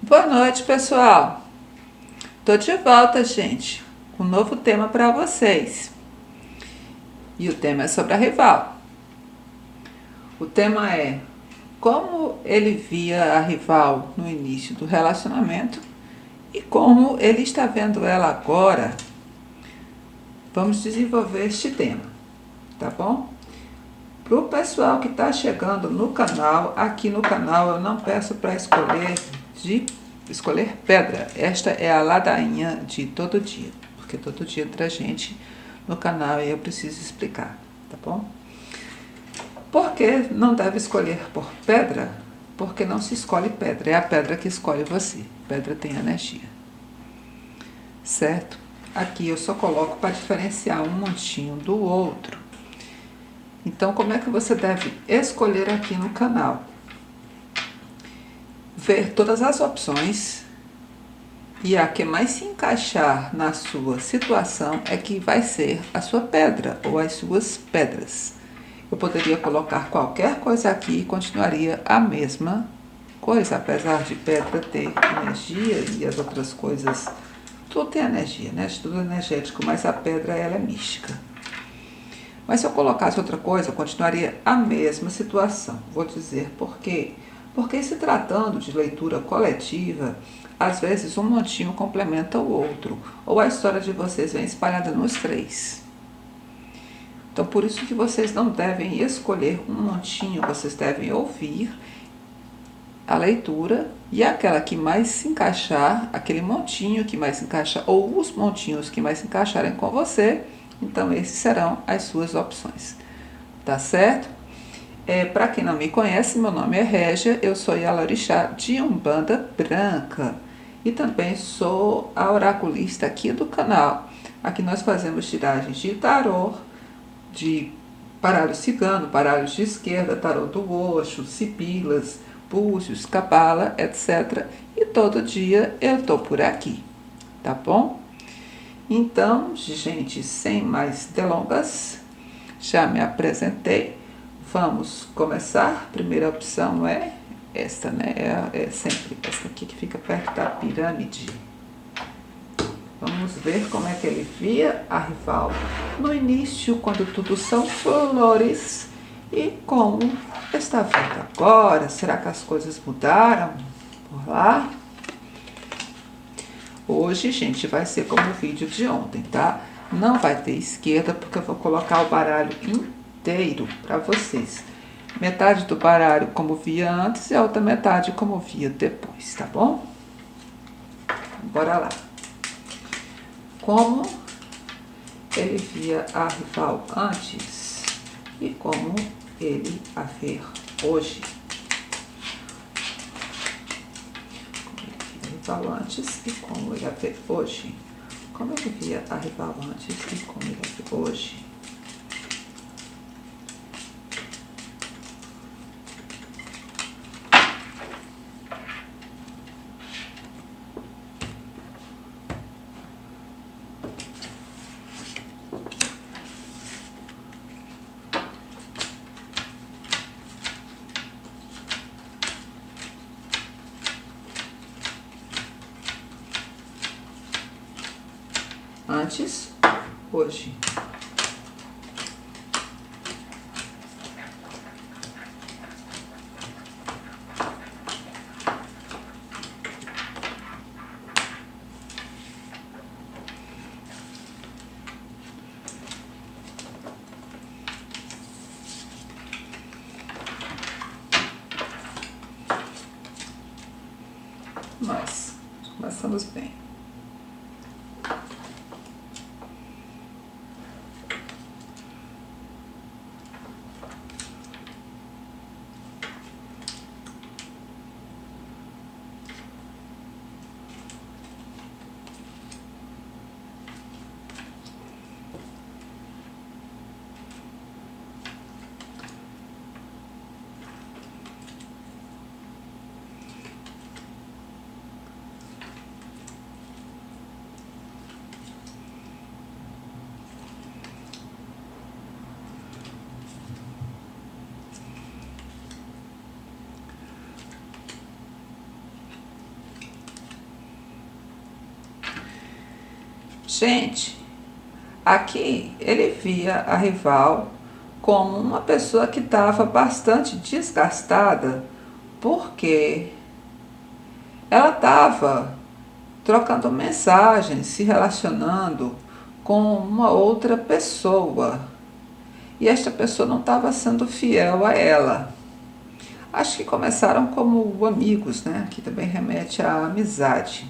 Boa noite, pessoal. Tô de volta, gente, com um novo tema para vocês. E o tema é sobre a rival. O tema é como ele via a rival no início do relacionamento e como ele está vendo ela agora. Vamos desenvolver este tema, tá bom? Para o pessoal que está chegando no canal, aqui no canal eu não peço para escolher pedra. Esta é a ladainha de todo dia, porque todo dia entra gente no canal e eu preciso explicar, tá bom? Por que não deve escolher por pedra? Porque não se escolhe pedra, é a pedra que escolhe você. Pedra tem energia, certo? Aqui eu só coloco para diferenciar um montinho do outro. Então, como é que você deve escolher aqui no canal? Ver todas as opções e a que mais se encaixar na sua situação é que vai ser a sua pedra ou as suas pedras. Eu poderia colocar qualquer coisa aqui e continuaria a mesma coisa, apesar de pedra ter energia e as outras coisas, tudo tem energia, né? Tudo é energético, mas a pedra ela é mística. Mas se eu colocasse outra coisa, eu continuaria a mesma situação. Vou dizer por quê. Porque se tratando de leitura coletiva, às vezes um montinho complementa o outro, ou a história de vocês vem espalhada nos três. Então, por isso que vocês não devem escolher um montinho, vocês devem ouvir a leitura e aquela que mais se encaixar, aquele montinho que mais se encaixa, ou os montinhos que mais se encaixarem com você, então esses serão as suas opções. Tá certo? Para quem não me conhece, meu nome é Régia, eu sou Yalorixá de Umbanda Branca e também sou a oraculista aqui do canal. Aqui nós fazemos tiragens de tarô, de baralho cigano, baralhos de esquerda, tarô do Osho, sibilas, búzios, cabala, etc. E todo dia eu tô por aqui, tá bom? Então, gente, sem mais delongas, já me apresentei. Vamos começar. Primeira opção é esta, né? É sempre esta aqui que fica perto da pirâmide. Vamos ver como é que ele via a rival no início, quando tudo são flores, e como está vendo agora. Será que as coisas mudaram por lá? Hoje, gente, vai ser como o vídeo de ontem, tá? Não vai ter esquerda, porque eu vou colocar o baralho inteiro para vocês. Metade do baralho como via antes e a outra metade como via depois, tá bom? Bora lá. Como ele via a rival antes e como ele a vê hoje. Rival antes e como ele a vê hoje. Como ele via a rival antes e como ele a vê hoje. Antes, hoje. Nós começamos bem. Gente, aqui ele via a rival como uma pessoa que estava bastante desgastada, porque ela estava trocando mensagens, se relacionando com uma outra pessoa. E esta pessoa não estava sendo fiel a ela. Acho que começaram como amigos, né? Que também remete à amizade.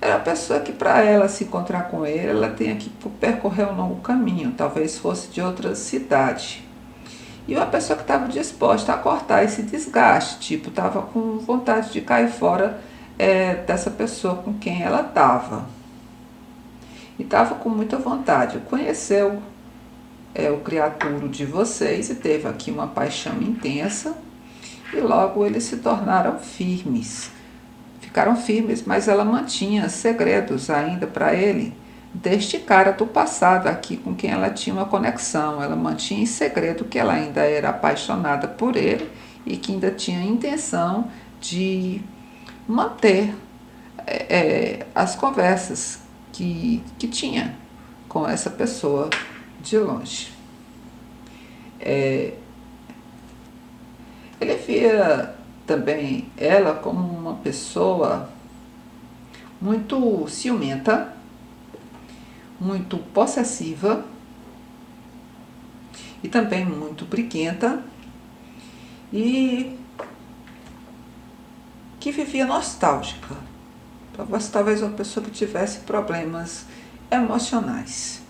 Era uma pessoa que, para ela se encontrar com ele, ela tinha que percorrer um longo caminho, talvez fosse de outra cidade. E uma pessoa que estava disposta a cortar esse desgaste, tipo, estava com vontade de cair fora dessa pessoa com quem ela estava. E estava com muita vontade. Conheceu o criaduro de vocês e teve aqui uma paixão intensa. E logo eles se tornaram firmes. Ficaram firmes, mas ela mantinha segredos ainda para ele deste cara do passado aqui com quem ela tinha uma conexão. Ela mantinha em segredo que ela ainda era apaixonada por ele e que ainda tinha a intenção de manter as conversas que tinha com essa pessoa de longe. Ele via também ela como uma pessoa muito ciumenta, muito possessiva e também muito briguenta e que vivia nostálgica. Talvez uma pessoa que tivesse problemas emocionais,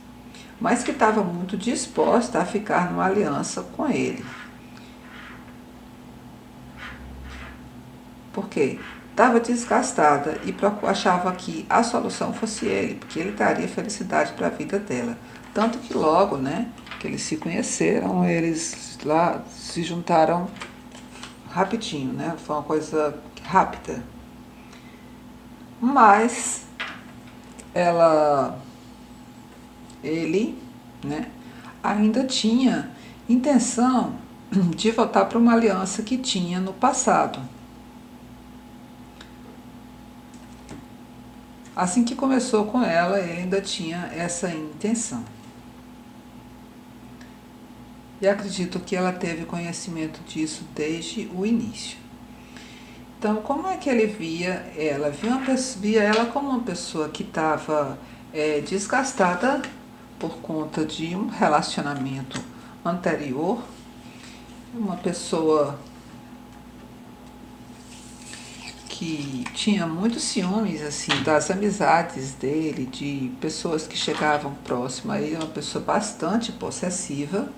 mas que estava muito disposta a ficar numa aliança com ele. Porque estava desgastada e achava que a solução fosse ele, porque ele daria felicidade para a vida dela. Tanto que logo, né, que eles se conheceram, eles lá se juntaram rapidinho, né? Foi uma coisa rápida. Mas ele, né, ainda tinha intenção de voltar para uma aliança que tinha no passado. Assim que começou com ela, ele ainda tinha essa intenção. E acredito que ela teve conhecimento disso desde o início. Então, como é que ele via ela? Via ela como uma pessoa que estava desgastada por conta de um relacionamento anterior, uma pessoa que tinha muitos ciúmes assim das amizades dele, de pessoas que chegavam próximas a ele, uma pessoa bastante possessiva,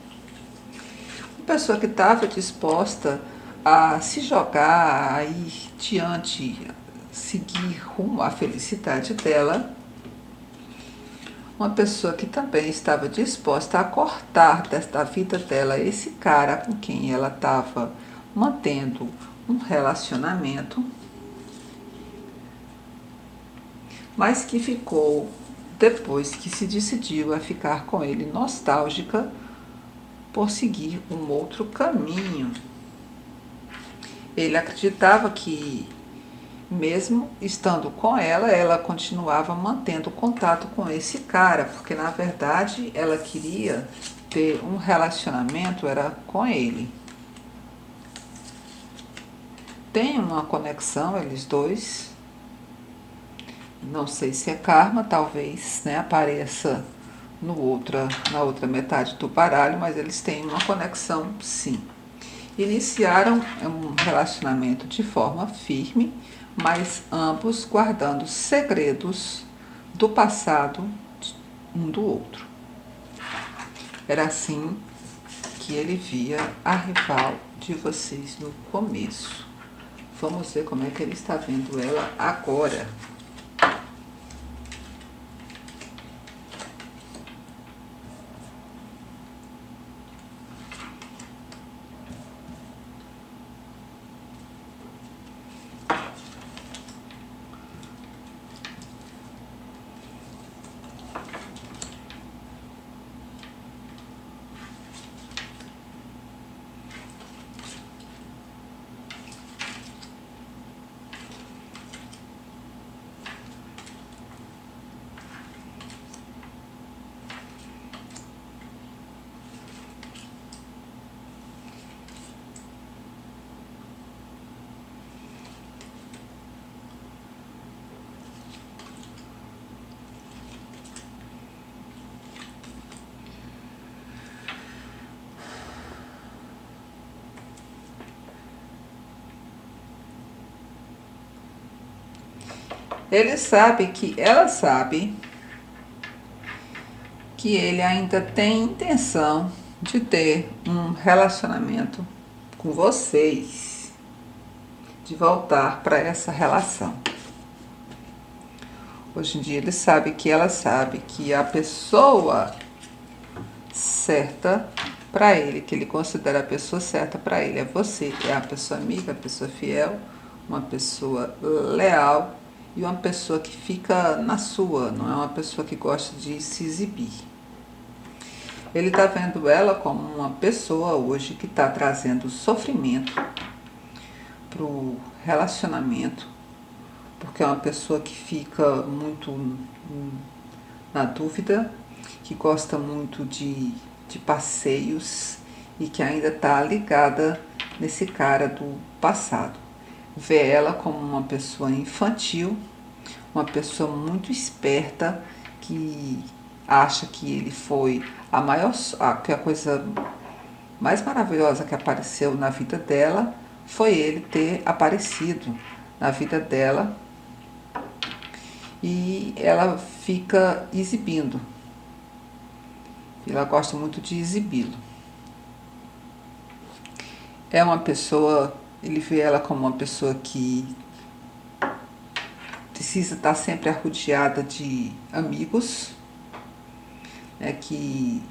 uma pessoa que estava disposta a se jogar, a ir diante, seguir rumo à felicidade dela, uma pessoa que também estava disposta a cortar da vida dela esse cara com quem ela estava mantendo um relacionamento, mas que ficou, depois que se decidiu a ficar com ele, nostálgica por seguir um outro caminho. Ele acreditava que, mesmo estando com ela continuava mantendo contato com esse cara, porque na verdade ela queria ter um relacionamento, era com ele. Tem uma conexão, eles dois. Não sei se é karma, talvez, né, apareça na outra metade do baralho, mas eles têm uma conexão, sim. Iniciaram um relacionamento de forma firme, mas ambos guardando segredos do passado um do outro. Era assim que ele via a rival de vocês no começo. Vamos ver como é que ele está vendo ela agora. Ele sabe que ela sabe que ele ainda tem intenção de ter um relacionamento com vocês, de voltar para essa relação. Hoje em dia ele sabe que ela sabe que a pessoa certa para ele, que ele considera a pessoa certa para ele, é você. É a pessoa amiga, a pessoa fiel, uma pessoa leal e uma pessoa que fica na sua, não é uma pessoa que gosta de se exibir. Ele está vendo ela como uma pessoa hoje que está trazendo sofrimento para o relacionamento, porque é uma pessoa que fica muito na dúvida, que gosta muito de passeios e que ainda está ligada nesse cara do passado. Vê ela como uma pessoa infantil, uma pessoa muito esperta, que acha que ele foi que a coisa mais maravilhosa que apareceu na vida dela foi ele ter aparecido na vida dela, e ela fica exibindo. Ela gosta muito de exibi-lo. É uma pessoa, ele vê ela como uma pessoa que precisa estar sempre arrodeada de amigos, né, que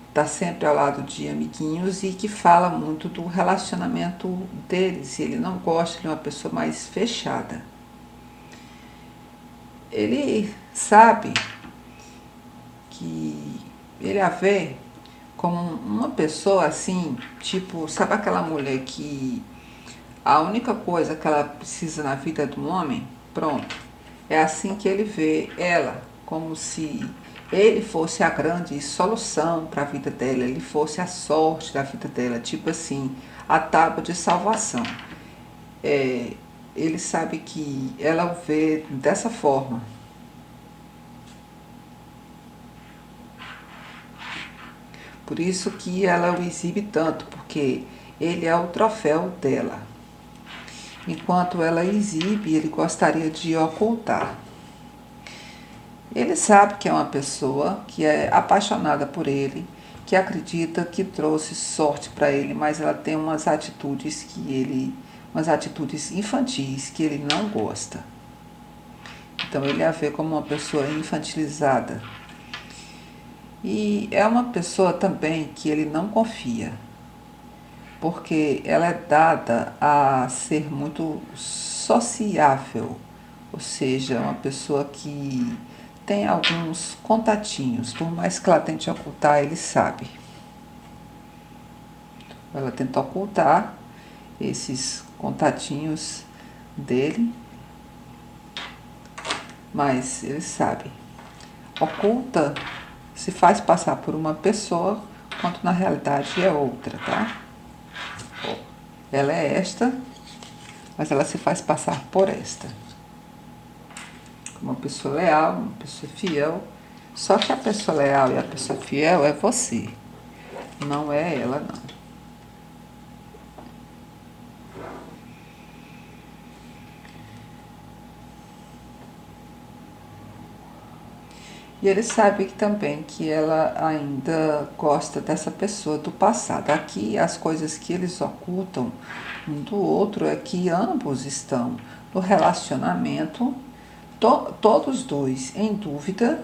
está sempre ao lado de amiguinhos e que fala muito do relacionamento deles. Ele não gosta de uma pessoa mais fechada. Ele sabe que ele a vê como uma pessoa assim, tipo, sabe aquela mulher que a única coisa que ela precisa na vida de um homem, pronto. É assim que ele vê ela, como se ele fosse a grande solução para a vida dela, ele fosse a sorte da vida dela, tipo assim, a tábua de salvação. Ele sabe que ela o vê dessa forma. Por isso que ela o exibe tanto, porque ele é o troféu dela. Enquanto ela exibe, ele gostaria de ocultar. Ele sabe que é uma pessoa que é apaixonada por ele, que acredita que trouxe sorte para ele, mas ela tem umas atitudes umas atitudes infantis que ele não gosta. Então ele a vê como uma pessoa infantilizada. E é uma pessoa também que ele não confia, porque ela é dada a ser muito sociável, ou seja, uma pessoa que tem alguns contatinhos, por mais que ela tente ocultar, ele sabe. Ela tenta ocultar esses contatinhos dele, mas ele sabe. Oculta, se faz passar por uma pessoa, quando na realidade é outra, tá? Ela é esta, mas ela se faz passar por esta. Uma pessoa leal, uma pessoa fiel. Só que a pessoa leal e a pessoa fiel é você, não é ela, não. E ele sabe também que ela ainda gosta dessa pessoa do passado. Aqui, as coisas que eles ocultam um do outro é que ambos estão no relacionamento, todos dois em dúvida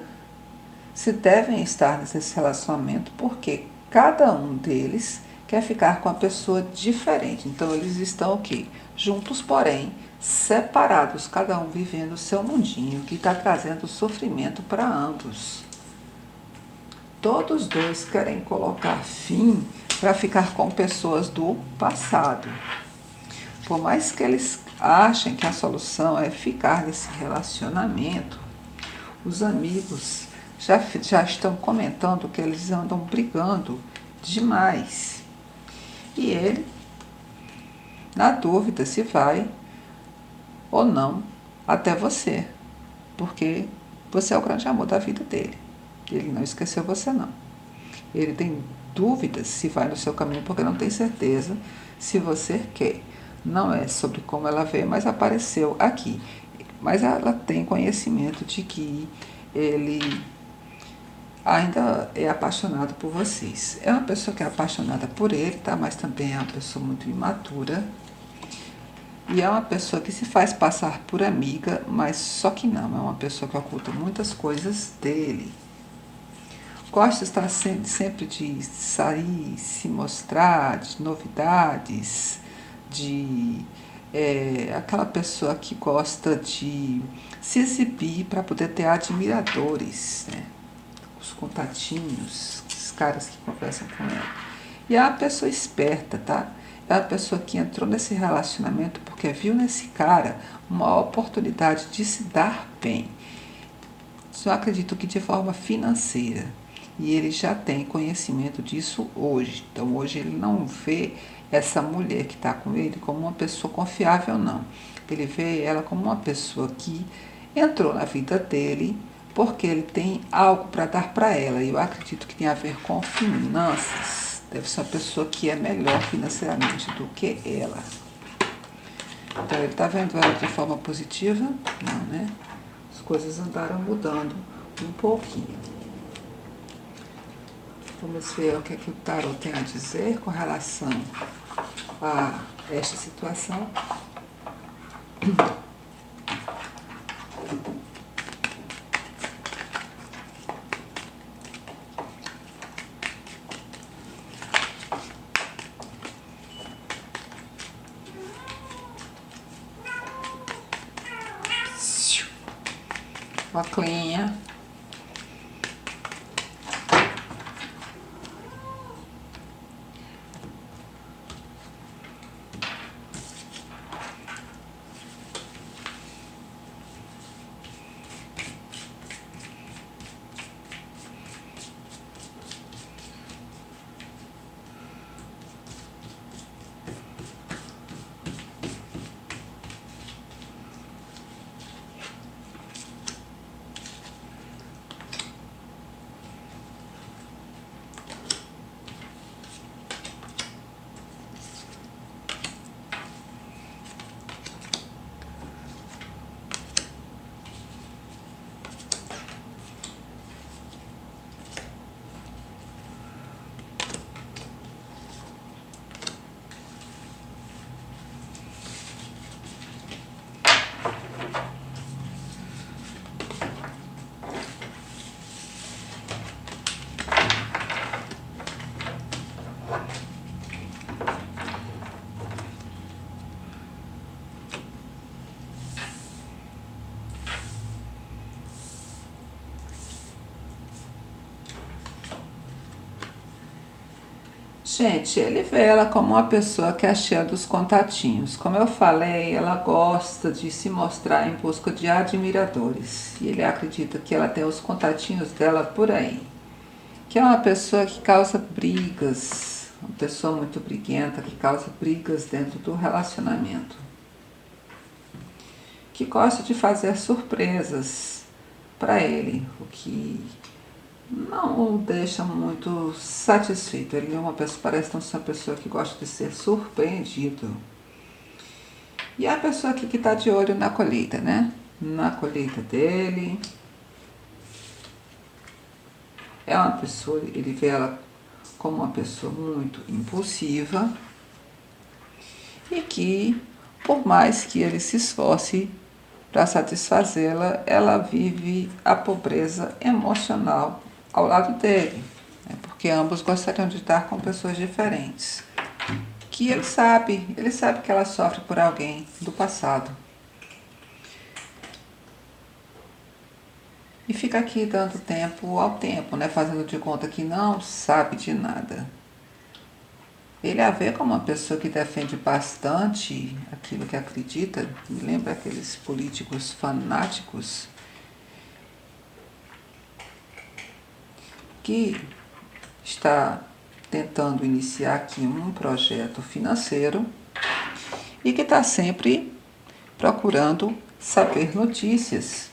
se devem estar nesse relacionamento, porque cada um deles quer ficar com a pessoa diferente. Então, eles estão o quê? Juntos, porém separados, cada um vivendo o seu mundinho, que está trazendo sofrimento para ambos. Todos dois querem colocar fim para ficar com pessoas do passado. Por mais que eles achem que a solução é ficar nesse relacionamento, os amigos já estão comentando que eles andam brigando demais. E ele, na dúvida se vai ou não até você, porque você é o grande amor da vida dele. Ele não esqueceu você, não. Ele tem dúvidas se vai no seu caminho, porque não tem certeza se você quer. Não é sobre como ela vê, mas apareceu aqui. mas ela tem conhecimento de que ele ainda é apaixonado por vocês. É uma pessoa que é apaixonada por ele, tá? Mas também é uma pessoa muito imatura. E é uma pessoa que se faz passar por amiga, mas só que não, é uma pessoa que oculta muitas coisas dele. Gosta de estar sempre de sair, se mostrar, de novidades, de aquela pessoa que gosta de se exibir para poder ter admiradores, né? Os contatinhos, os caras que conversam com ela. E é uma pessoa esperta, tá? É uma pessoa que entrou nesse relacionamento porque viu nesse cara uma oportunidade de se dar bem. Só acredito que de forma financeira. E ele já tem conhecimento disso hoje. Então hoje ele não vê essa mulher que está com ele como uma pessoa confiável, não. Ele vê ela como uma pessoa que entrou na vida dele porque ele tem algo para dar para ela. E eu acredito que tem a ver com finanças. Deve ser uma pessoa que é melhor financeiramente do que ela. Então ele está vendo ela de forma positiva? Não, né? As coisas andaram mudando um pouquinho. Vamos ver o que é que o tarot tem a dizer com relação a esta situação. Oclinha. Gente, ele vê ela como uma pessoa que é cheia dos contatinhos. Como eu falei, ela gosta de se mostrar em busca de admiradores. E ele acredita que ela tem os contatinhos dela por aí. Que é uma pessoa que causa brigas, uma pessoa muito briguenta, que causa brigas dentro do relacionamento. Que gosta de fazer surpresas para ele, o que não o deixa muito satisfeito. Ele é uma pessoa, parece ser uma pessoa que gosta de ser surpreendido. E é a pessoa aqui que está de olho na colheita, né? Na colheita dele. É uma pessoa, ele vê ela como uma pessoa muito impulsiva e que, por mais que ele se esforce para satisfazê-la, ela vive a pobreza emocional ao lado dele, né? Porque ambos gostariam de estar com pessoas diferentes. Que ele sabe que ela sofre por alguém do passado. E fica aqui dando tempo ao tempo, né? Fazendo de conta que não sabe de nada. Ele a vê como uma pessoa que defende bastante aquilo que acredita. Me lembra aqueles políticos fanáticos que está tentando iniciar aqui um projeto financeiro e que está sempre procurando saber notícias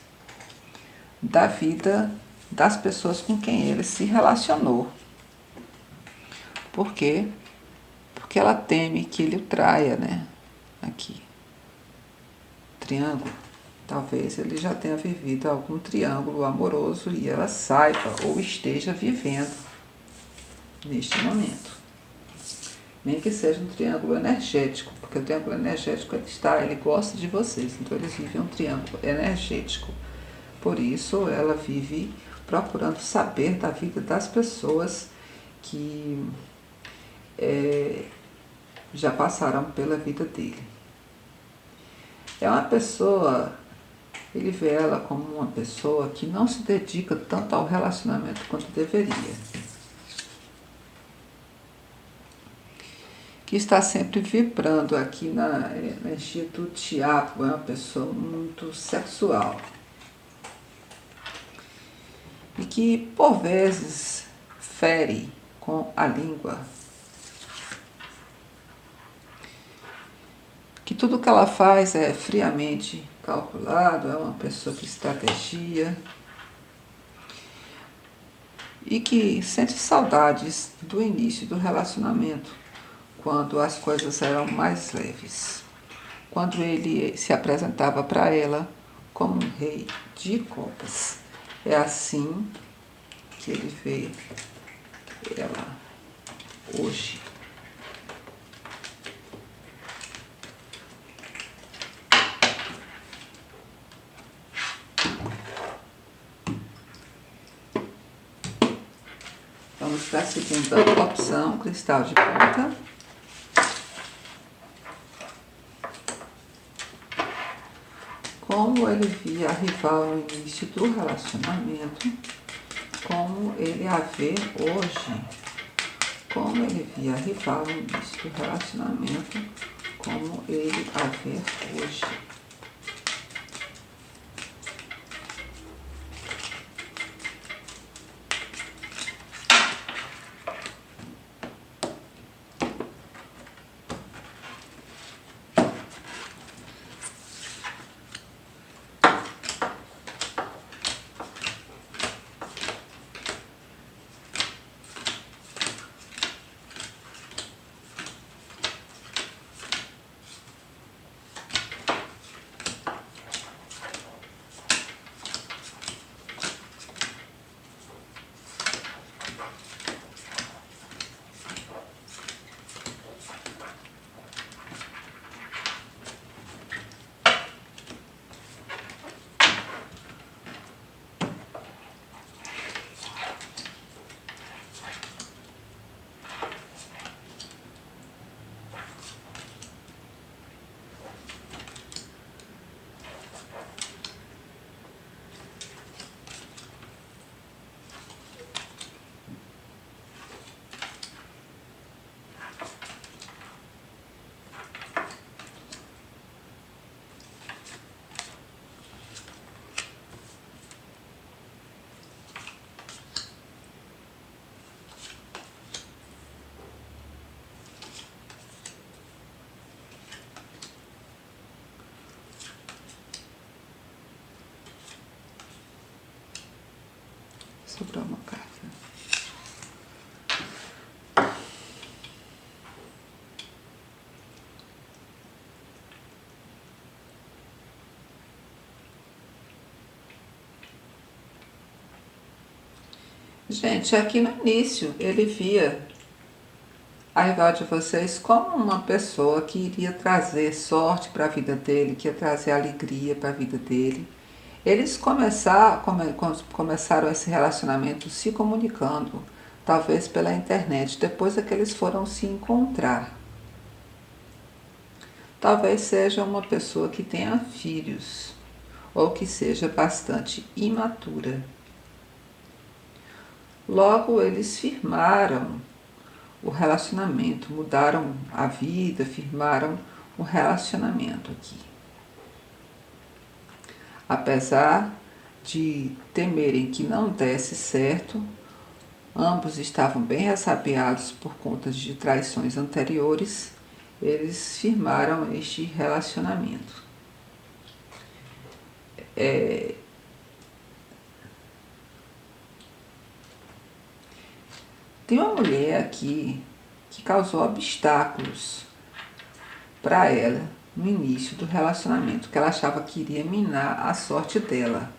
da vida das pessoas com quem ele se relacionou. Por quê? Porque ela teme que ele o traia, né? Aqui. Triângulo, Talvez ele já tenha vivido algum triângulo amoroso e ela saiba ou esteja vivendo neste momento. Nem que seja um triângulo energético, porque o triângulo energético ele gosta de vocês, então eles vivem um triângulo energético. Por isso ela vive procurando saber da vida das pessoas que já passaram pela vida dele. É uma pessoa, ele vê ela como uma pessoa que não se dedica tanto ao relacionamento quanto deveria. Que está sempre vibrando aqui na energia do diabo, é uma pessoa muito sexual. E que, por vezes, fere com a língua. Que tudo que ela faz é friamente calculado, é uma pessoa que estratégia. E que sente saudades do início do relacionamento, quando as coisas eram mais leves. Quando ele se apresentava para ela como um rei de copas. É assim que ele vê ela hoje. Vamos para a segunda opção, cristal de ponta. Como ele via a rival no início do relacionamento, como ele a vê hoje. Como ele via a rival no início do relacionamento, como ele a vê hoje. Sobrou uma carta. Gente, aqui no início ele via a rival de vocês como uma pessoa que iria trazer sorte para a vida dele, que ia trazer alegria para a vida dele. Eles começaram esse relacionamento se comunicando, talvez pela internet, depois é que eles foram se encontrar. Talvez seja uma pessoa que tenha filhos, ou que seja bastante imatura. Logo, eles firmaram o relacionamento, mudaram a vida, firmaram o relacionamento aqui. Apesar de temerem que não desse certo, ambos estavam bem ressabiados por conta de traições anteriores, eles firmaram este relacionamento. Tem uma mulher aqui que causou obstáculos para ela no início do relacionamento, que ela achava que iria minar a sorte dela.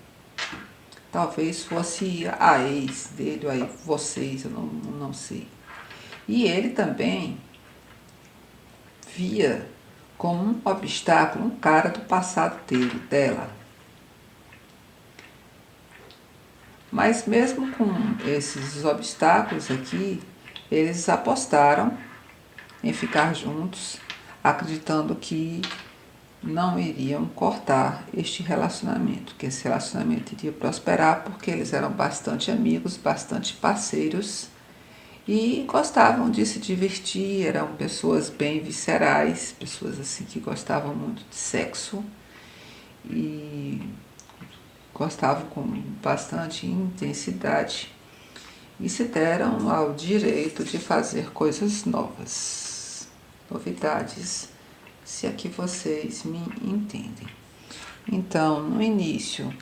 Talvez fosse a ex dele, ou aí vocês, eu não sei. E ele também via como um obstáculo um cara do passado dela. Mas mesmo com esses obstáculos aqui, eles apostaram em ficar juntos, acreditando que não iriam cortar este relacionamento, que esse relacionamento iria prosperar porque eles eram bastante amigos, bastante parceiros e gostavam de se divertir, eram pessoas bem viscerais, pessoas assim que gostavam muito de sexo e gostavam com bastante intensidade e se deram ao direito de fazer coisas novas, novidades, se aqui vocês me entendem. Então, no início,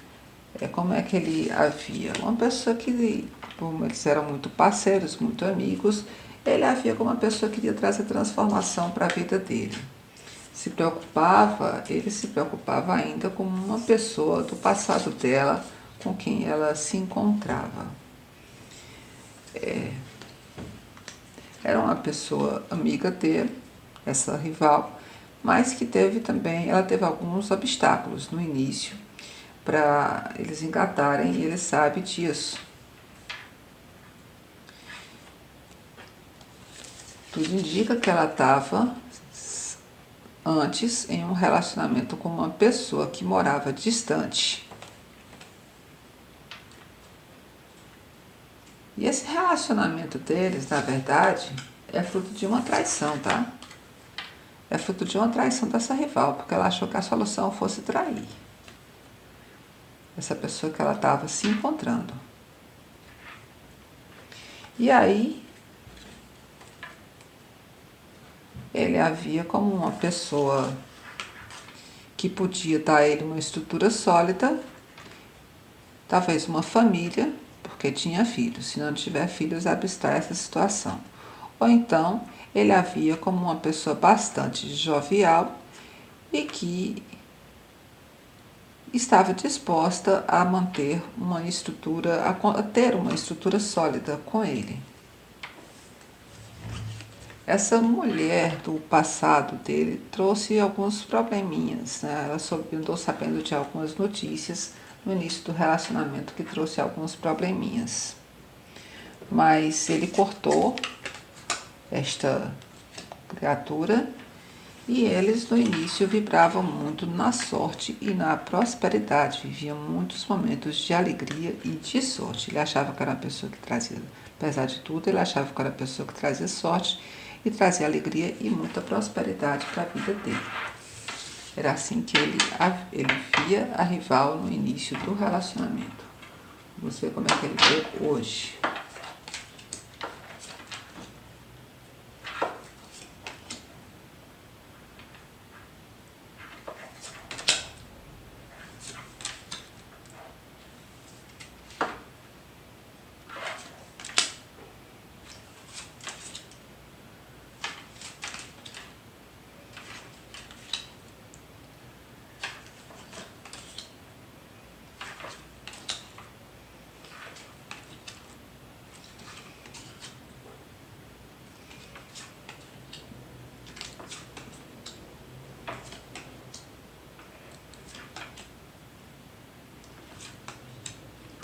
como é que ele havia? Uma pessoa que, como eles eram muito parceiros, muito amigos, ele havia como uma pessoa que queria trazer transformação para a vida dele. Ele se preocupava ainda como uma pessoa do passado dela com quem ela se encontrava. Era uma pessoa amiga dele, essa rival, mas que ela teve alguns obstáculos no início para eles engatarem e ele sabe disso. Tudo indica que ela estava antes em um relacionamento com uma pessoa que morava distante. E esse relacionamento deles, na verdade, é fruto de uma traição, tá? É fruto de uma traição dessa rival, porque ela achou que a solução fosse trair essa pessoa que ela estava se encontrando. E aí, ele a via como uma pessoa que podia dar a ele uma estrutura sólida, talvez uma família, porque tinha filhos. Se não tiver filhos, abstrai essa situação. Ou então, ele a via como uma pessoa bastante jovial e que estava disposta a manter uma estrutura, a ter uma estrutura sólida com ele. Essa mulher do passado dele trouxe alguns probleminhas, né? Ela andou sabendo de algumas notícias no início do relacionamento que trouxe alguns probleminhas. Mas ele cortou esta criatura e eles no início vibravam muito na sorte e na prosperidade, viviam muitos momentos de alegria e de sorte. Ele achava que era uma pessoa que trazia, apesar de tudo, ele achava que era uma pessoa que trazia sorte e trazia alegria e muita prosperidade para a vida dele. Era assim que ele via a rival no início do relacionamento. Vamos ver como é que ele vê hoje.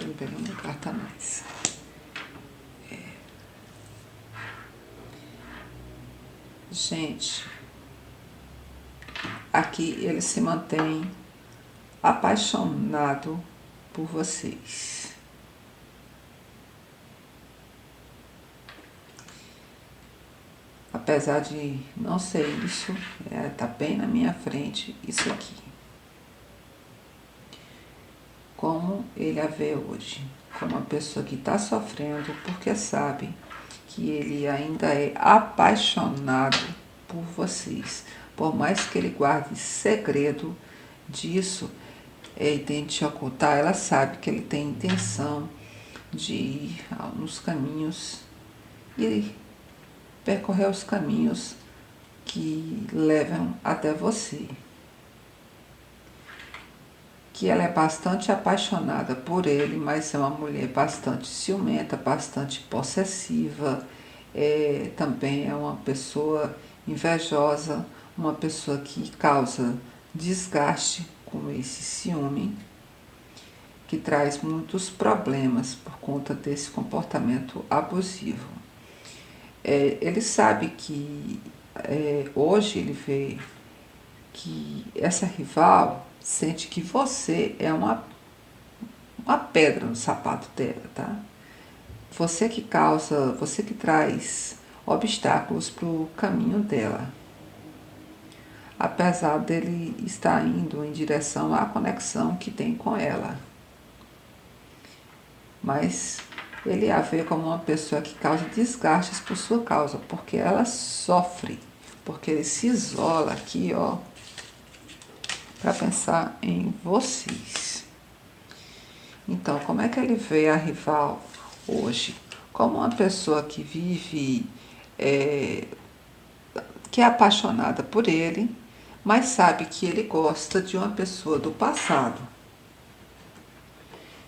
Estou pegando uma carta a mais. Gente, aqui ele se mantém apaixonado por vocês. Apesar de não ser isso, tá bem na minha frente isso aqui. Como ele a vê hoje, como uma pessoa que está sofrendo porque sabe que ele ainda é apaixonado por vocês. Por mais que ele guarde segredo disso, e tente ocultar, ela sabe que ele tem intenção de ir nos caminhos e percorrer os caminhos que levam até você. Que ela é bastante apaixonada por ele, mas é uma mulher bastante ciumenta, bastante possessiva, também é uma pessoa invejosa, uma pessoa que causa desgaste com esse ciúme, que traz muitos problemas por conta desse comportamento abusivo. Ele sabe que hoje ele vê que essa rival sente que você é uma pedra no sapato dela, tá? Você que causa, você que traz obstáculos para o caminho dela. Apesar dele estar indo em direção à conexão que tem com ela. Mas ele a vê como uma pessoa que causa desgastes por sua causa, porque ela sofre, porque ele se isola aqui, ó, para pensar em vocês. Então, como é que ele vê a rival hoje? Como uma pessoa que vive, que é apaixonada por ele, mas sabe que ele gosta de uma pessoa do passado.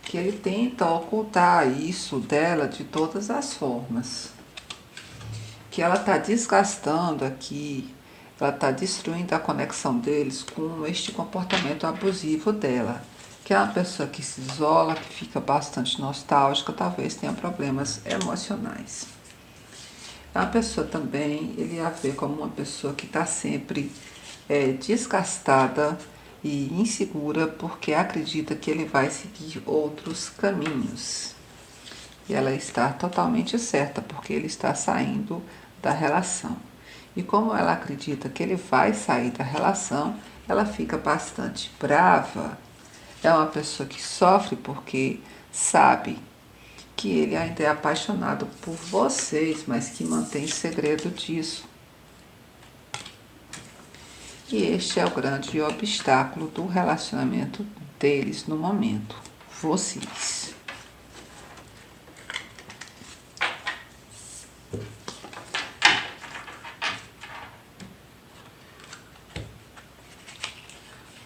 Que ele tenta ocultar isso dela de todas as formas. Que ela está desgastando aqui, ela está destruindo a conexão deles com este comportamento abusivo dela. Que é uma pessoa que se isola, que fica bastante nostálgica, talvez tenha problemas emocionais. É uma pessoa também, ele a vê como uma pessoa que está sempre desgastada e insegura porque acredita que ele vai seguir outros caminhos. E ela está totalmente certa, porque ele está saindo da relação. E como ela acredita que ele vai sair da relação, ela fica bastante brava. É uma pessoa que sofre porque sabe que ele ainda é apaixonado por vocês, mas que mantém segredo disso. E este é o grande obstáculo do relacionamento deles no momento, vocês.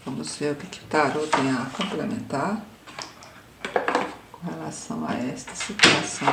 Vamos ver o que o tarô tem a complementar com relação a esta situação.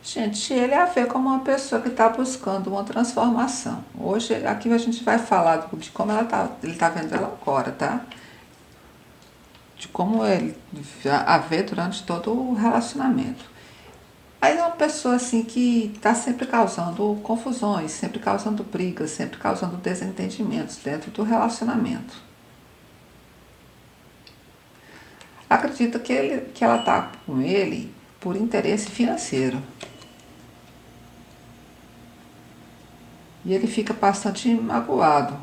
Gente, ele a vê como uma pessoa que está buscando uma transformação. Hoje, aqui a gente vai falar de como ele está vendo ela agora, tá? De como ele a vê durante todo o relacionamento. Aí é uma pessoa assim que está sempre causando confusões, sempre causando brigas, sempre causando desentendimentos dentro do relacionamento. Acredita que ela está com ele por interesse financeiro. E ele fica bastante magoado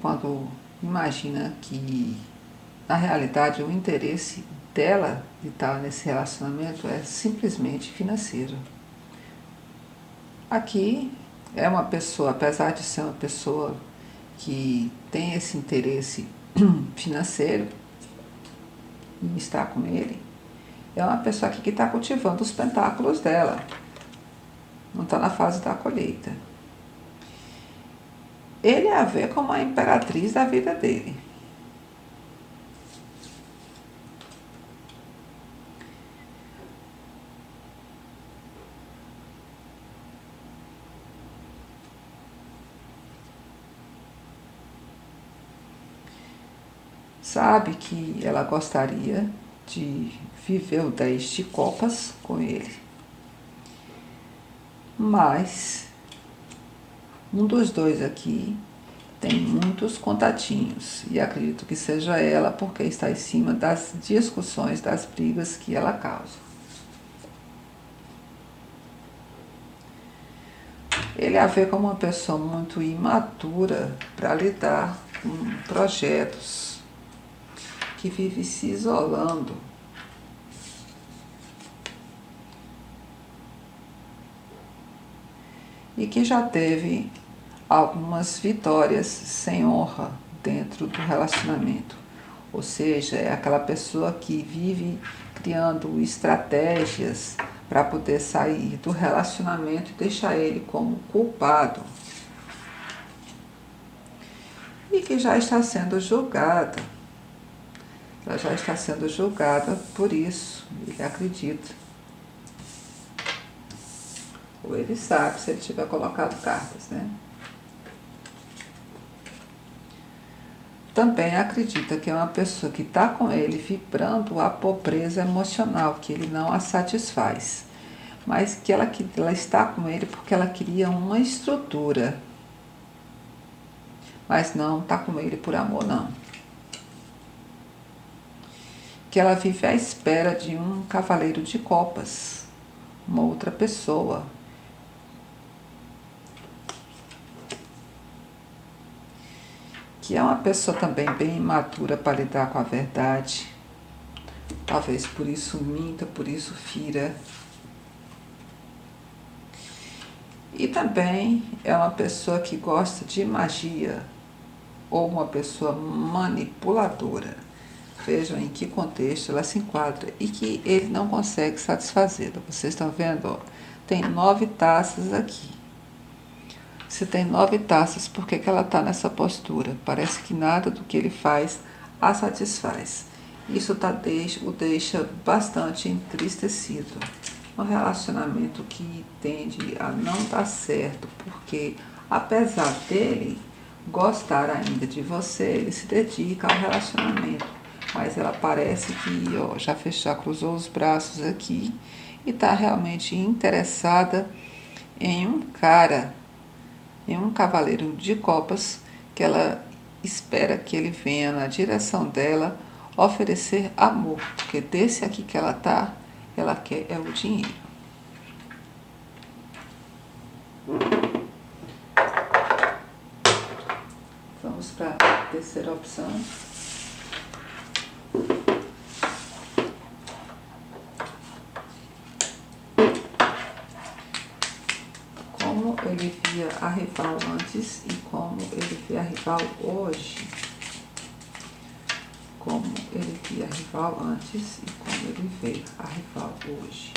quando imagina que, na realidade, o interesse dela de estar nesse relacionamento é simplesmente financeiro. Aqui é uma pessoa, apesar de ser uma pessoa que tem esse interesse financeiro em estar com ele, é uma pessoa aqui que está cultivando os pentáculos dela. Não está na fase da colheita. Ele a vê como a imperatriz da vida dele. Sabe que ela gostaria de viver o 10 de copas com ele. Mas um dos dois aqui tem muitos contatinhos e acredito que seja ela porque está em cima das discussões, das brigas que ela causa. Ele a vê como uma pessoa muito imatura para lidar com projetos, que vive se isolando. E que já teve algumas vitórias sem honra dentro do relacionamento. Ou seja, é aquela pessoa que vive criando estratégias para poder sair do relacionamento e deixar ele como culpado. E que já está sendo julgada. Ela já está sendo julgada por isso, ele acredita. Ou ele sabe, se ele tiver colocado cartas, né? Também acredita que é uma pessoa que está com ele vibrando a pobreza emocional, que ele não a satisfaz. Mas que ela está com ele porque ela queria uma estrutura. Mas não está com ele por amor, não. Que ela vive à espera de um cavaleiro de copas, uma outra pessoa. Que é uma pessoa também bem imatura para lidar com a verdade. Talvez por isso minta, por isso fira. E também é uma pessoa que gosta de magia ou uma pessoa manipuladora. Vejam em que contexto ela se enquadra e que ele não consegue satisfazê-la. Vocês estão vendo? Ó, tem 9 taças aqui. Se tem 9 taças, por que ela está nessa postura? Parece que nada do que ele faz a satisfaz. Isso o deixa bastante entristecido. Um relacionamento que tende a não dar certo, porque apesar dele gostar ainda de você, ele se dedica ao relacionamento. Mas ela parece que já cruzou os braços aqui e está realmente interessada em um cara, em um cavaleiro de copas, que ela espera que ele venha na direção dela oferecer amor, porque desse aqui que ela tá, ela quer é o dinheiro. Vamos para a terceira opção. Como ele via a rival antes e como ele vê a rival hoje. Como ele via a rival antes e como ele vê a rival hoje.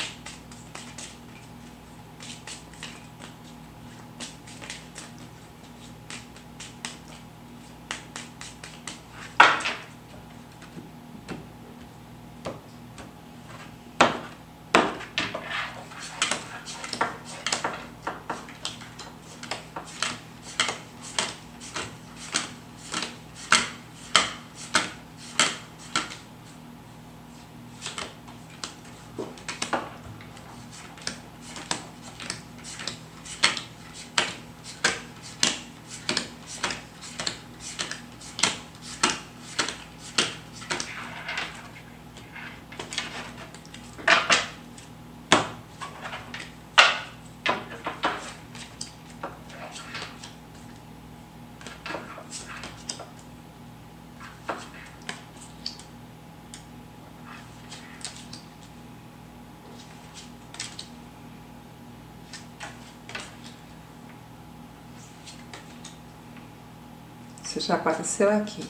Você já apareceu aqui.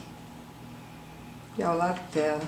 E ao lado dela.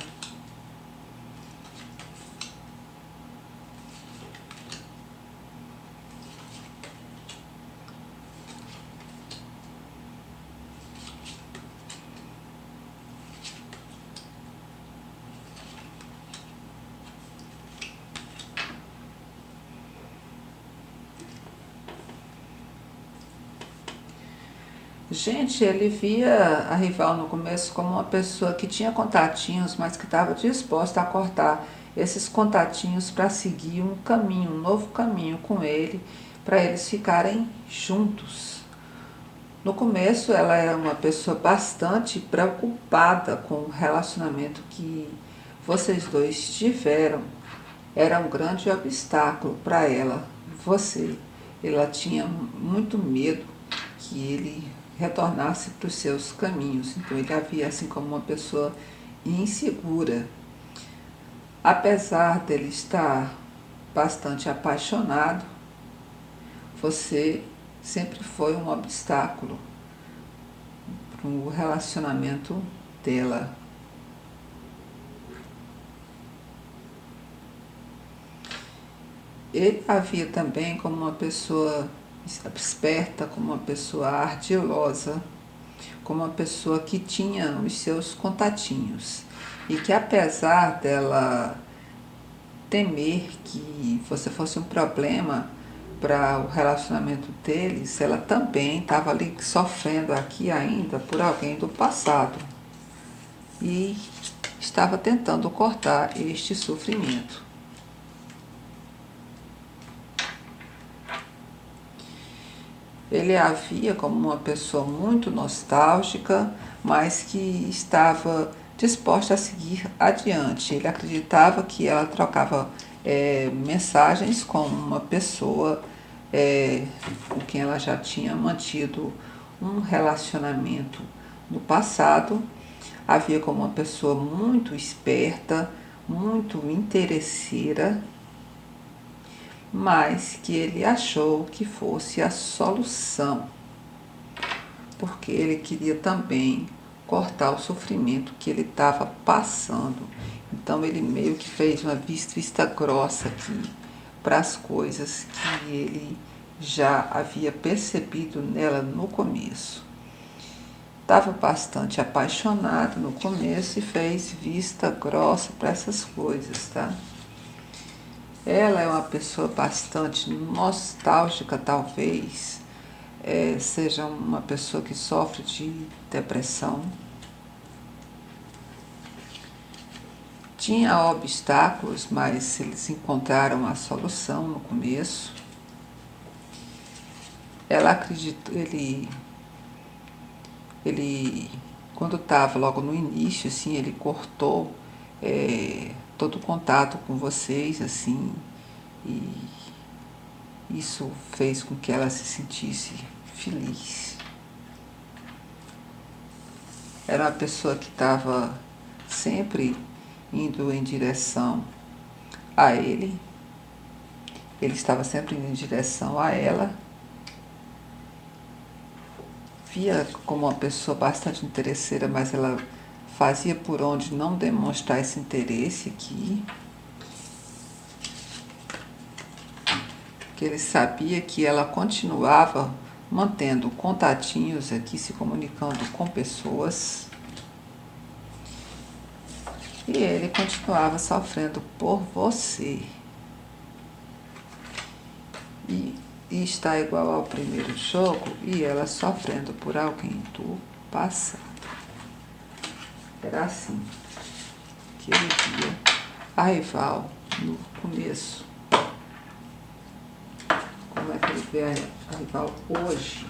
Gente, ele via a rival no começo como uma pessoa que tinha contatinhos, mas que estava disposta a cortar esses contatinhos para seguir um caminho, um novo caminho com ele, para eles ficarem juntos. No começo, ela era uma pessoa bastante preocupada com o relacionamento que vocês dois tiveram. Era um grande obstáculo para ela, você. Ela tinha muito medo que ele retornasse para os seus caminhos. Então ele a via assim como uma pessoa insegura. Apesar dele estar bastante apaixonado, você sempre foi um obstáculo para o relacionamento dela. Ele a via também como uma pessoa esperta, como uma pessoa ardilosa, como uma pessoa que tinha os seus contatinhos e que, apesar dela temer que você fosse um problema para o relacionamento deles, ela também estava ali sofrendo aqui ainda por alguém do passado e estava tentando cortar este sofrimento. Ele a via como uma pessoa muito nostálgica, mas que estava disposta a seguir adiante. Ele acreditava que ela trocava mensagens com uma pessoa com quem ela já tinha mantido um relacionamento no passado. A via como uma pessoa muito esperta, muito interesseira, mas que ele achou que fosse a solução, porque ele queria também cortar o sofrimento que ele estava passando. Então ele meio que fez uma vista grossa aqui para as coisas que ele já havia percebido nela no começo. Estava bastante apaixonado no começo e fez vista grossa para essas coisas, tá? Ela é uma pessoa bastante nostálgica, talvez, seja uma pessoa que sofre de depressão. Tinha obstáculos, mas eles encontraram a solução no começo. Ela acreditou, ele quando estava logo no início, assim, ele cortou todo o contato com vocês, assim, e isso fez com que ela se sentisse feliz. Era uma pessoa que estava sempre indo em direção a ele estava sempre indo em direção a ela. Via como uma pessoa bastante interesseira, mas ela fazia por onde não demonstrar esse interesse aqui. Que ele sabia que ela continuava mantendo contatinhos aqui, se comunicando com pessoas. E ele continuava sofrendo por você. E está igual ao primeiro jogo e ela sofrendo por alguém do passado. Era assim que ele via a rival no começo. Como é que ele vê a rival hoje?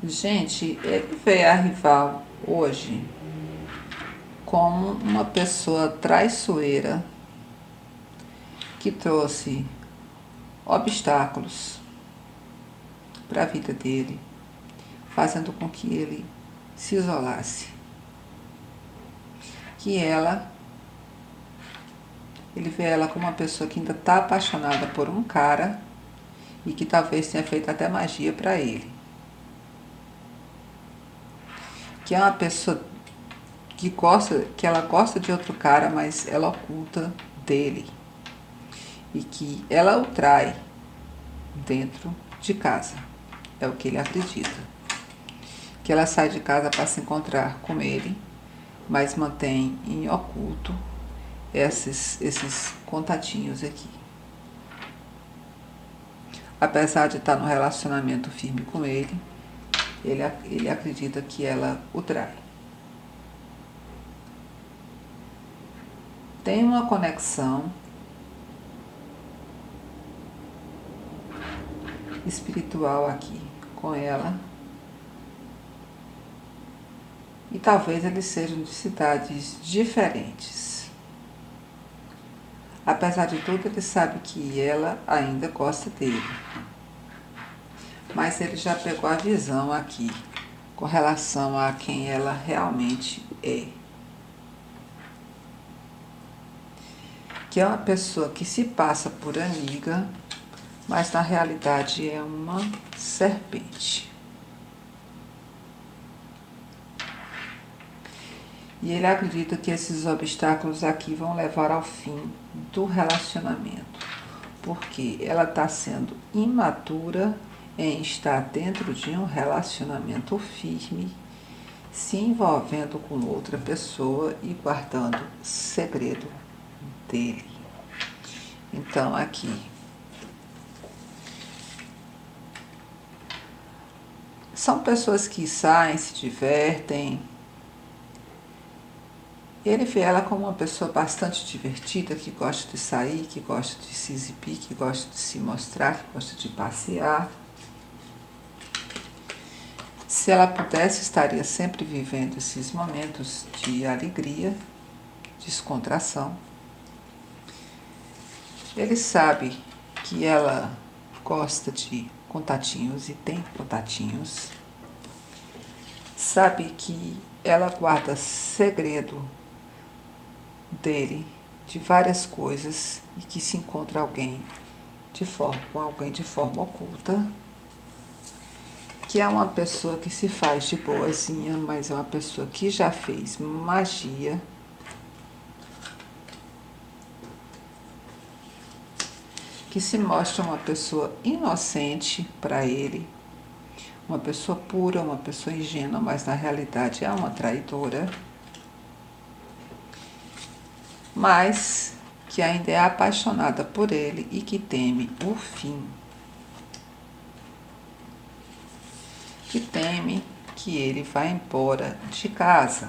Gente, ele vê a rival hoje como uma pessoa traiçoeira que trouxe obstáculos para a vida dele, fazendo com que ele se isolasse. Que ele vê ela como uma pessoa que ainda está apaixonada por um cara e que talvez tenha feito até magia para ele. Que é uma pessoa que ela gosta de outro cara, mas ela oculta dele. E que ela o trai dentro de casa. É o que ele acredita. Que ela sai de casa para se encontrar com ele, mas mantém em oculto esses contatinhos aqui. Apesar de estar no relacionamento firme com ele acredita que ela o trai. Tem uma conexão espiritual aqui com ela. E talvez eles sejam de cidades diferentes. Apesar de tudo, ele sabe que ela ainda gosta dele. Mas ele já pegou a visão aqui com relação a quem ela realmente é. Que é uma pessoa que se passa por amiga, mas na realidade é uma serpente. E ele acredita que esses obstáculos aqui vão levar ao fim do relacionamento, porque ela está sendo imatura em estar dentro de um relacionamento firme, se envolvendo com outra pessoa e guardando segredo dele. Então aqui são pessoas que saem, se divertem. Ele vê ela como uma pessoa bastante divertida, que gosta de sair, que gosta de se exibir, que gosta de se mostrar, que gosta de passear. Se ela pudesse, estaria sempre vivendo esses momentos de alegria, descontração. Ele sabe que ela gosta de contatinhos e tem contatinhos. Sabe que ela guarda segredo dele de várias coisas e que se encontra com alguém de forma oculta, que é uma pessoa que se faz de boazinha, mas é uma pessoa que já fez magia, que se mostra uma pessoa inocente para ele, uma pessoa pura, uma pessoa ingênua, mas na realidade é uma traidora, mas que ainda é apaixonada por ele e que teme o fim. Que teme que ele vá embora de casa,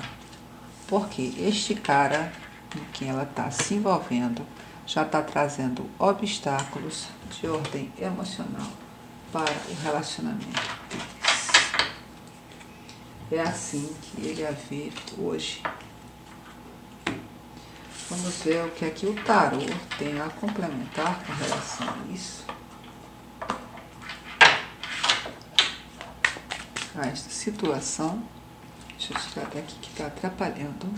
porque este cara com quem ela está se envolvendo já está trazendo obstáculos de ordem emocional para o relacionamento deles. É assim que ele a vê hoje. Vamos ver o que é que o tarô tem a complementar com relação a isso. A esta situação. Deixa eu tirar daqui que está atrapalhando.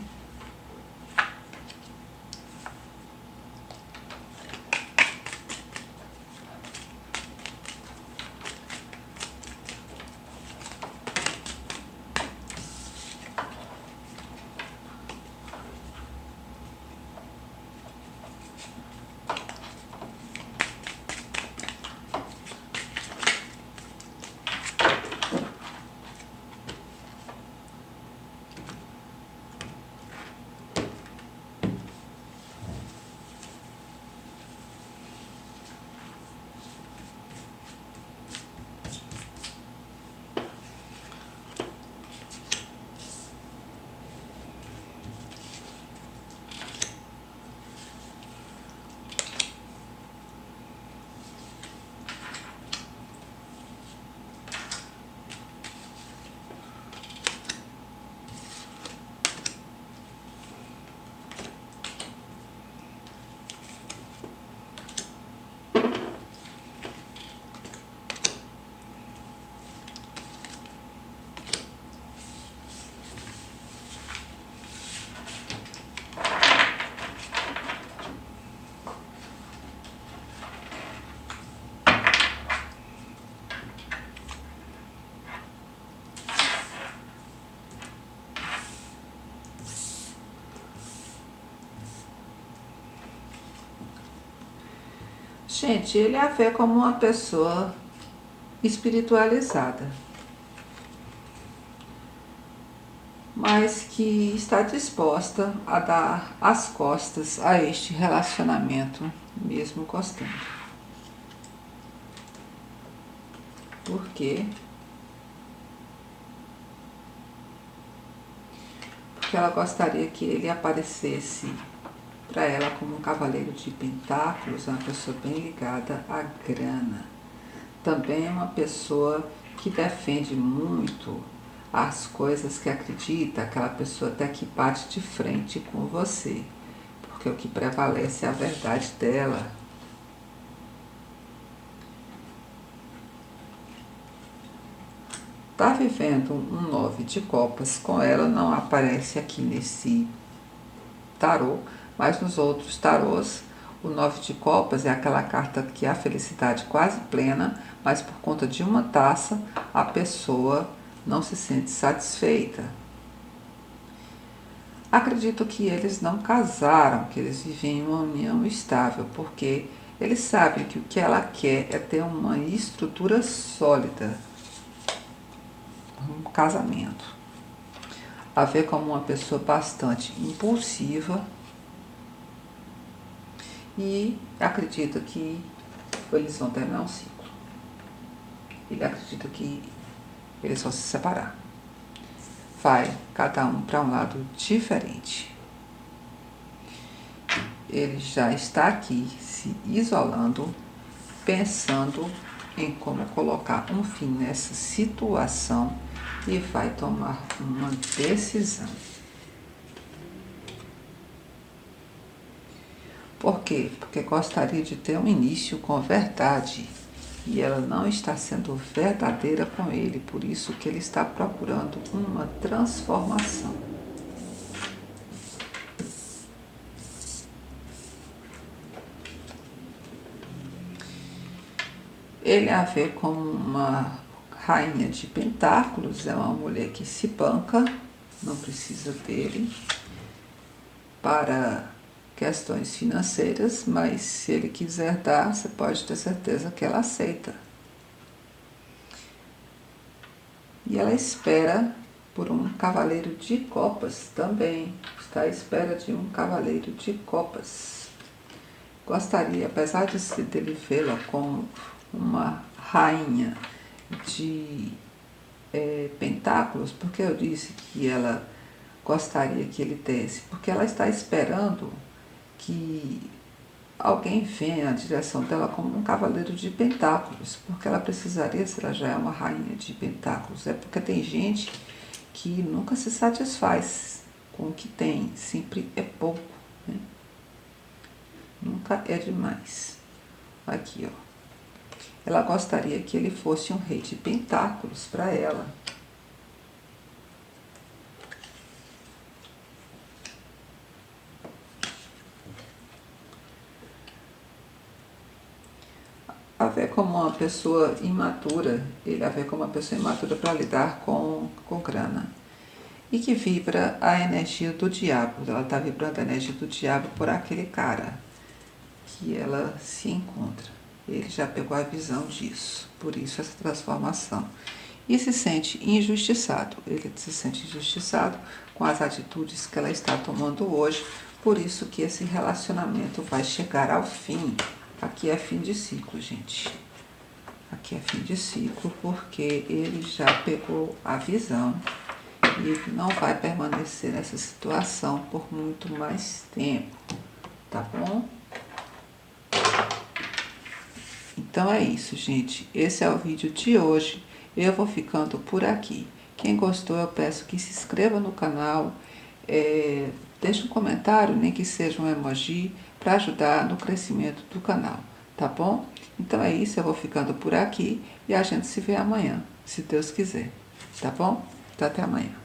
Gente, ele a vê como uma pessoa espiritualizada, mas que está disposta a dar as costas a este relacionamento, mesmo gostando. Por quê? Porque ela gostaria que ele aparecesse para ela como um cavaleiro de pentáculos, uma pessoa bem ligada à grana. Também é uma pessoa que defende muito as coisas que acredita, aquela pessoa até que bate de frente com você, porque o que prevalece é a verdade dela. Tá vivendo um 9 de copas com ela, não aparece aqui nesse tarô, mas nos outros tarôs, o 9 de copas é aquela carta que é a felicidade quase plena, mas por conta de uma taça, a pessoa não se sente satisfeita. Acredito que eles não casaram, que eles vivem em uma união estável, porque eles sabem que o que ela quer é ter uma estrutura sólida, um casamento. A ver como uma pessoa bastante impulsiva, e acredita que eles vão terminar um ciclo. Ele acredita que eles vão se separar. Vai cada um para um lado diferente. Ele já está aqui se isolando, pensando em como colocar um fim nessa situação e vai tomar uma decisão. Por quê? Porque gostaria de ter um início com verdade e ela não está sendo verdadeira com ele, por isso que ele está procurando uma transformação. Ele a vê como uma rainha de pentáculos, é uma mulher que se banca, não precisa dele para questões financeiras, mas se ele quiser dar, você pode ter certeza que ela aceita. E ela espera por um cavaleiro de copas também, está à espera de um cavaleiro de copas. Gostaria, apesar dele vê-la como uma rainha de pentáculos, porque eu disse que ela gostaria que ele desse, porque ela está esperando que alguém venha na direção dela como um cavaleiro de pentáculos, porque ela precisaria, se ela já é uma rainha de pentáculos, é porque tem gente que nunca se satisfaz com o que tem, sempre é pouco, né? Nunca é demais. Aqui, ó. Ela gostaria que ele fosse um rei de pentáculos para ela. A ver como uma pessoa imatura, ele a vê como uma pessoa imatura para lidar com grana. E que vibra a energia do diabo. Ela está vibrando a energia do diabo por aquele cara que ela se encontra. Ele já pegou a visão disso, por isso essa transformação. E se sente injustiçado. Ele se sente injustiçado com as atitudes que ela está tomando hoje, por isso que esse relacionamento vai chegar ao fim. Aqui é fim de ciclo, gente. Aqui é fim de ciclo, porque ele já pegou a visão e ele não vai permanecer nessa situação por muito mais tempo, tá bom? Então é isso, gente. Esse é o vídeo de hoje. Eu vou ficando por aqui. Quem gostou, eu peço que se inscreva no canal, deixe um comentário, nem que seja um emoji, para ajudar no crescimento do canal, tá bom? Então é isso, eu vou ficando por aqui e a gente se vê amanhã, se Deus quiser, tá bom? Então até amanhã.